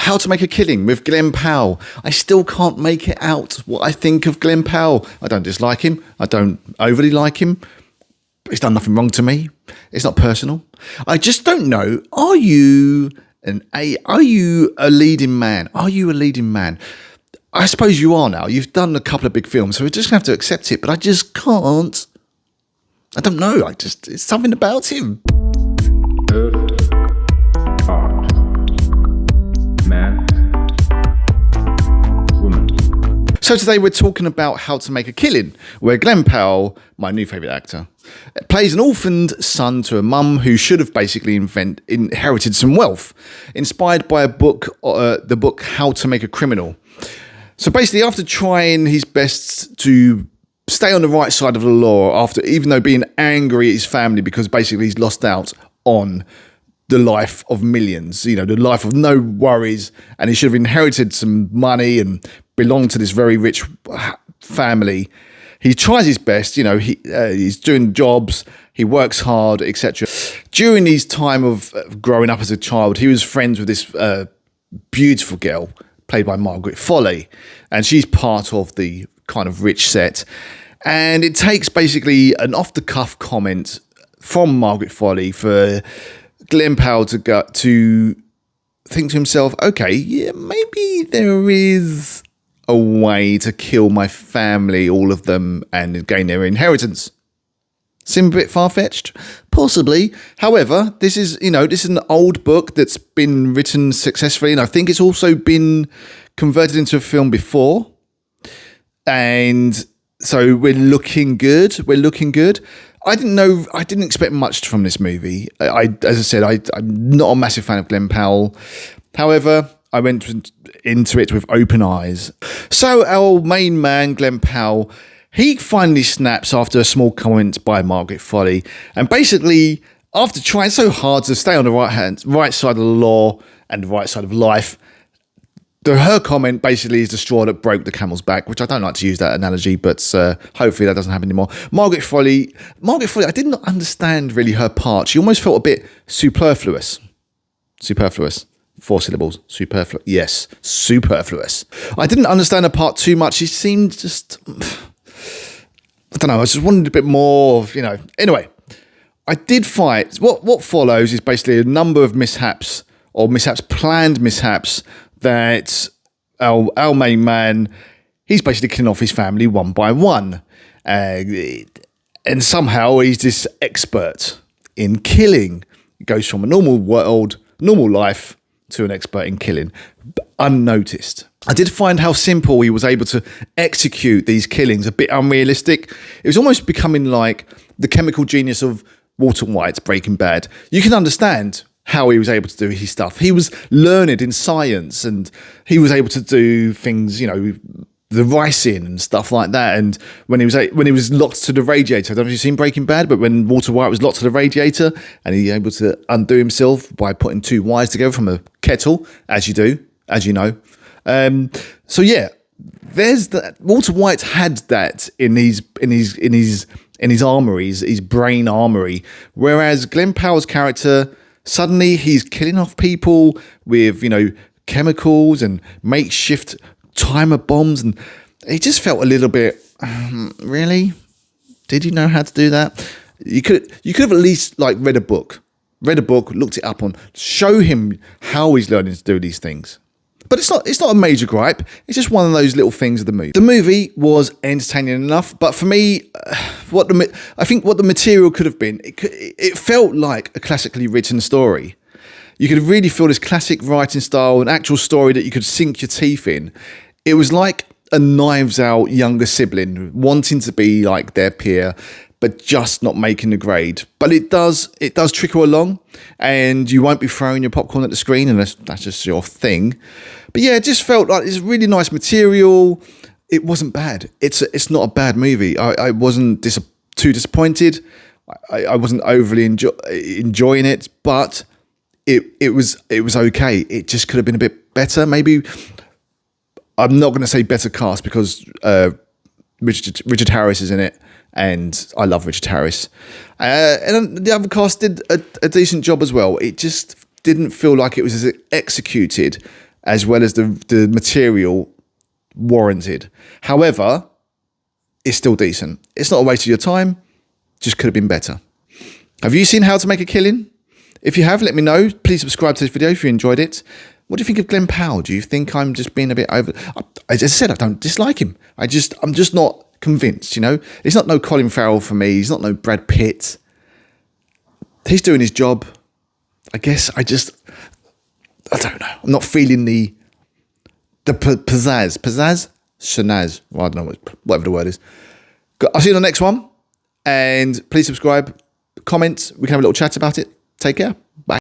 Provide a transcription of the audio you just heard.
How to Make a Killing with Glen Powell. I still can't make it out what I think of Glen Powell. I don't dislike him. I don't overly like him. He's done nothing wrong to me. It's not personal. I just don't know. Are you a leading man? Are you a leading man? I suppose you are now. You've done a couple of big films, so we're just going to have to accept it. But I just can't. I don't know. It's something about him. Earth, art, man, woman. So today we're talking about How to Make a Killing, where Glen Powell, my new favourite actor, plays an orphaned son to a mum who should have basically inherited some wealth, inspired by the book How to Make a Criminal. So basically, after trying his best to stay on the right side of the law, even though being angry at his family because basically he's lost out on the life of millions, the life of no worries, and he should have inherited some money and belonged to this very rich family. He tries his best, he's doing jobs, he works hard, etc. During his time of growing up as a child, he was friends with this beautiful girl played by Margaret Foley, and she's part of the kind of rich set. And it takes basically an off-the-cuff comment from Margaret Foley for Glen Powell to think to himself, okay, yeah, maybe there is a way to kill my family, all of them, and gain their inheritance. Seem a bit far-fetched? Possibly. However, this is an old book that's been written successfully, and I think it's also been converted into a film before. And so we're looking good. I didn't expect much from this movie. As I said, I'm not a massive fan of Glen Powell. However, I went into it with open eyes. So our main man, Glen Powell, he finally snaps after a small comment by Margaret Foley. And basically, after trying so hard to stay on the right side of the law and the right side of life, her comment basically is the straw that broke the camel's back, which I don't like to use that analogy, but hopefully that doesn't happen anymore. Margaret Foley, I did not understand really her part. She almost felt a bit superfluous. 4 syllables. Superfluous. Yes, superfluous. I didn't understand her part too much. She seemed just... I don't know. I just wanted a bit more of, Anyway, I did fight. What follows is basically a number of mishaps, planned mishaps, that our main man, he's basically killing off his family one by one. And somehow he's this expert in killing. He goes from a normal life, to an expert in killing, unnoticed. I did find how simple he was able to execute these killings a bit unrealistic. It was almost becoming like the chemical genius of Walter White's Breaking Bad. You can understand how he was able to do his stuff. He was learned in science, and he was able to do things, the ricin and stuff like that. And when he was locked to the radiator, I don't know if you've seen Breaking Bad, but when Walter White was locked to the radiator and he was able to undo himself by putting 2 wires together from a kettle, as you know. So yeah, there's that. Walter White had that in his armories, his brain armory, whereas Glen Powell's character, suddenly he's killing off people with, chemicals and makeshift timer bombs, and it just felt a little bit, really? Did you know how to do that? You could have at least read a book, looked it up show him how he's learning to do these things. But it's not a major gripe. It's just one of those little things of the movie. The movie was entertaining enough, but for me, I think what the material could have been, it felt like a classically written story. You could really feel this classic writing style, an actual story that you could sink your teeth in. It was like a Knives Out younger sibling wanting to be like their peer, but just not making the grade. But it does trickle along, and you won't be throwing your popcorn at the screen unless that's just your thing. But yeah, it just felt like it's really nice material. It wasn't bad. It's not a bad movie. I wasn't too disappointed. I wasn't overly enjoying it, but it was okay. It just could have been a bit better. Maybe I'm not going to say better cast because Richard Harris is in it, and I love Richard Harris. And the other cast did a decent job as well. It just didn't feel like it was as executed as well as the material warranted. However, it's still decent. It's not a waste of your time, just could have been better. Have you seen How to Make a Killing? If you have, let me know. Please subscribe to this video if you enjoyed it. What do you think of Glen Powell? Do you think I'm just being a bit over... As I said, I don't dislike him. I'm just not convinced, you know? He's not no Colin Farrell for me. He's not no Brad Pitt. He's doing his job. I guess I don't know. I'm not feeling the pizzazz. Pizzazz? Shanaz. Well, I don't know, whatever the word is. I'll see you on the next one. And please subscribe, comment. We can have a little chat about it. Take care.